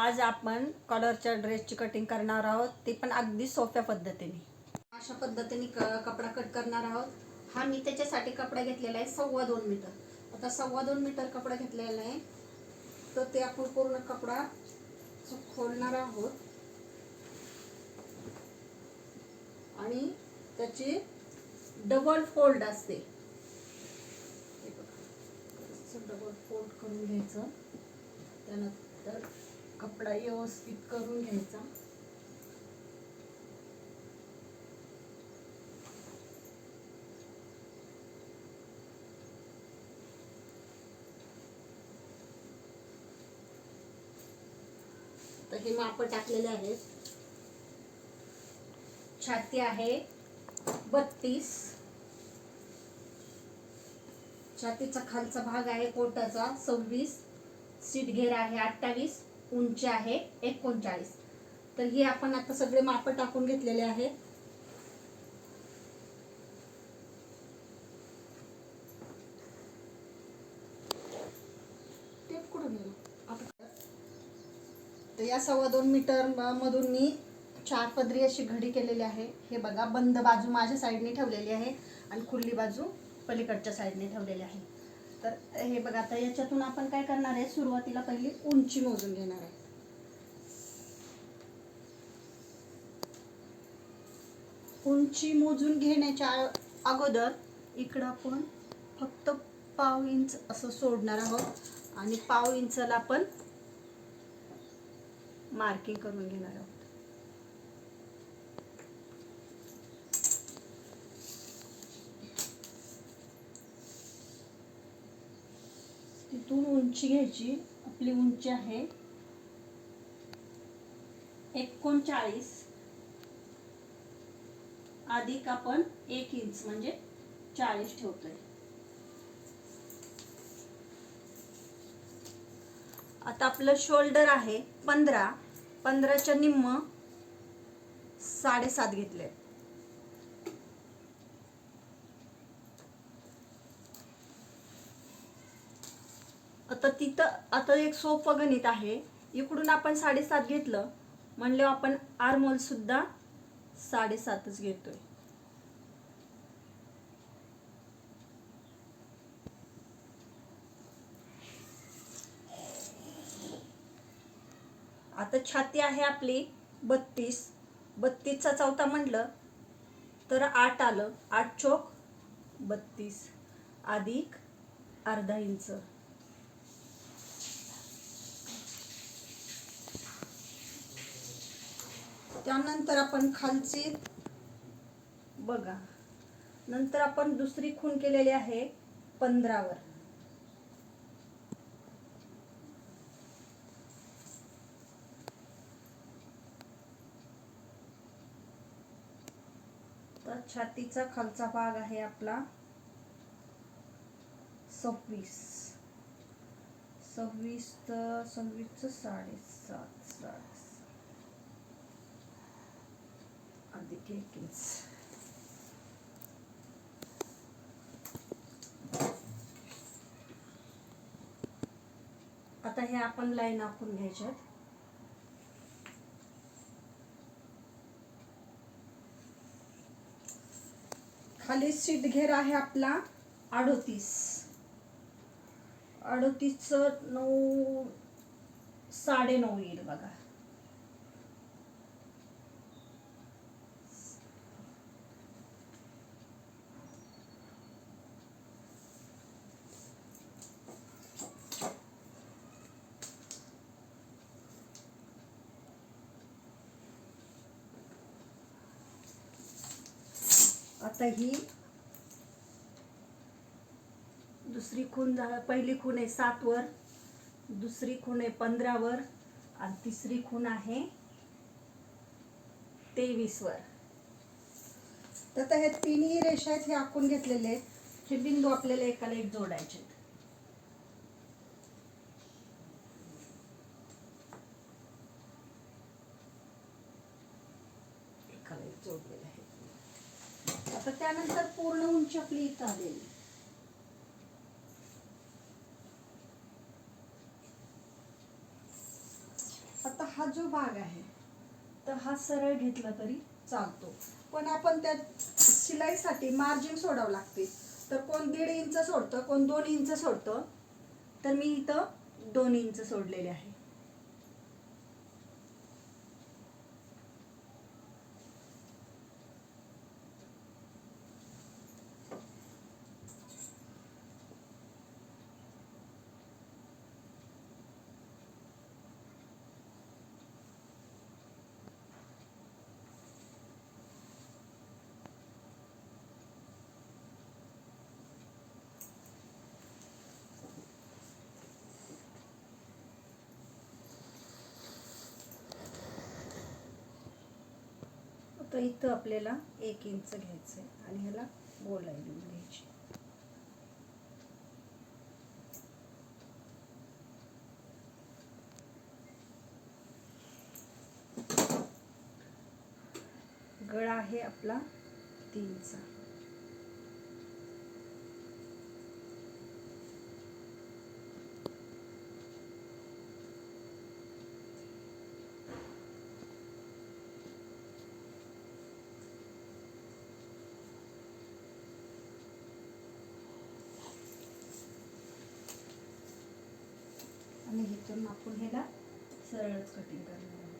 आज आपण कॉलरच्या ड्रेसची कटिंग करणार आहोत, ते पण अगदी सोप्या पद्धतीने. अशा पद्धतीने कपडा कट करणार आहोत. हा मी त्याच्यासाठी कपडा घेतलेला आहे 2.25 मीटर. आता 2.25 मीटर कपडा घेतलेला आहे, तर ते आपण पूर्ण कपडा खोलणार आहोत आणि त्याची डबल फोल्ड असते. डबल फोल्ड करून घ्यायचं, त्यानंतर कपडा व्यवस्थित करून घ्यायचा. तर हे माप टाकलेले आहेत. छाती आहे 32, छातीचा खालचा भाग आहे पोटाचा 26, सीट घेर आहे 28, उंची आहे 39. तर हे आपण आता सगळे माप टाकून घेतलेले आहेत. टेप कुठं गेला? तर या 2.25 मीटर मधून मी 4 पदरी अशी घडी केलेली आहे. हे बघा, बंद बाजू माझ्या साईडने ठेवलेली आहे आणि खुली बाजू पलीकडच्या साईडने ठेवलेली आहे. तर हे बघा, आता याच्यातून आपण काय करणार आहे, सुरुवातीला पहिली उंची मोजून घेणार आहे. उंची मोजून घेण्याच्या अगोदर इकडं आपण फक्त पाव इंच असं सोडणार आहोत आणि पाव इंचाला आपण मार्किंग करून घेणार आहोत. तिथून उंची घ्यायची. आपली उंची आहे 39, अधिक आपण 1 इंच म्हणजे 40 ठेवतोय. आता आपलं शोल्डर आहे 15, 15च्या निम्म 7.5 घेतले. आता एक सोपं गणित आहे. इकडून आपण 7.5 घेतलं म्हणले, आपण आर्मोल सुद्धा 7.5च घेतोय. आता छाती आहे आपली 32, 32चा चौथा म्हटलं तर 8 आलं. 8 चोक 32 अधिक अर्धा इंच. त्यानंतर आपण खालची बघा, नंतर आपण दुसरी खूण केलेली आहे 15 वर. तर छातीचा खालचा भाग आहे आपला 26, 26 तर 26चं 7.5 अधिक 1 इंच. आता हे आपण लाईन आखून घ्यायच्यात. खाली सीट घेर आहे आपला 38, 38चं 9, 9.5 येईल बघा. आता ही दुसरी खूण, पहिली खूण आहे 7 वर, दुसरी खूण आहे 15 वर आणि तिसरी खूण आहे 23 वर. तर हे तिन्ही रेषा आहेत, हे आखून घेतलेले आहेत. हे बिंदू आपल्याला एकाला एक जोडायचे. एकाला एक जोडलेले आहे. आता त्यानंतर पूर्ण उंची आपली इथं आलेली. आता हा जो भाग आहे तर हा सरळ घेतला तरी चालतो, पण आपण त्या शिलाईसाठी मार्जिन सोडावं लागते. तर कोण 1.5 इंच सोडतं, कोण 2 इंच सोडतं, तर मी इथं 2 इंच सोडलेले आहे. तर इथं आपल्याला 1 इंच घ्यायचं आहे आणि ह्याला गोलाई देऊन घ्यायची. गळा आहे आपला 3चा. आणि इथून आपण ह्याला सरळच कटिंग करणार आहोत.